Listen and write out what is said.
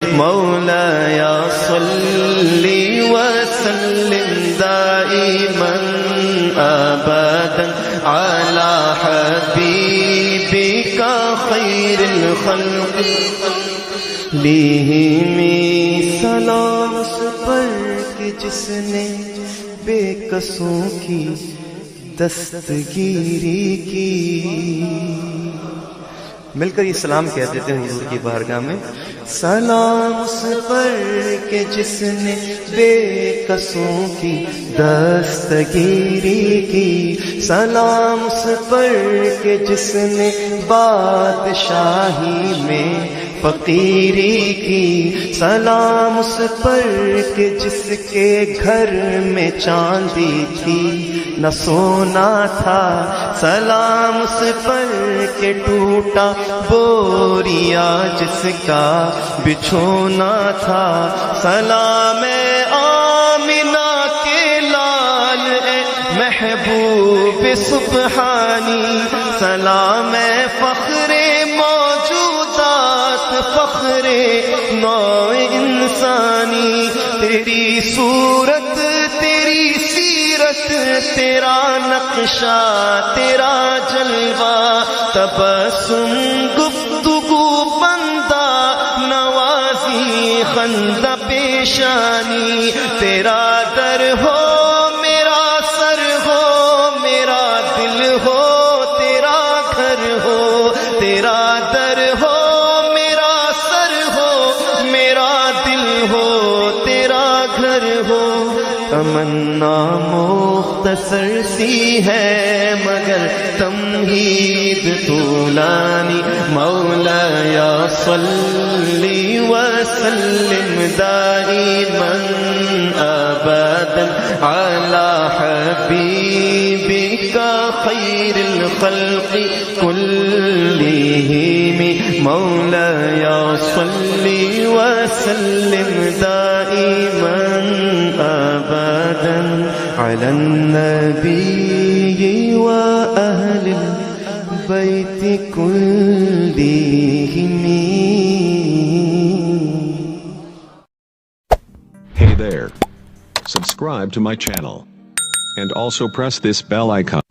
مولاي صل وسلم دائما ابدا على حبيبك خير الخلق لیہمی سلام اس پر کہ جس نے بے قصوں کی دستگیری کی. مل کر یہ سلام کہہ دیتے ہیں حضور کی بارگاہ میں. سلام اس پر کہ جس نے بے قصوں کی دستگیری کی. سلام اس پر کہ جس نے بادشاہی میں فقیری کی. سلام اس پر کہ جس کے گھر میں چاندی تھی نہ سونا تھا. سلام اس پر کہ ٹوٹا بوریا جس کا بچھونا تھا. سلام آمنہ کے لال اے محبوب سبحانی. سلام فخر موجودات فخر نوع انسانی. تیری صورت تیری سیرت تیرا نقشہ تیرا جلوہ تبسم گفتگو بندہ نوازی خندہ پیشانی. تیرا در ہو میرا سر ہو میرا دل ہو تیرا گھر ہو. تیرا در ہو میرا سر ہو میرا دل ہو تیرا گھر ہو. تمنا مختصر سی ہے مگر تمہید طولانی. مولاي صل وسلم دائما ابدا على حبيبك خير الخلق كلهم. مولاي صل وسلم دائما ابدا على النبي واهل البيت كلهم. Hey there. Subscribe to my channel. And also press this bell icon.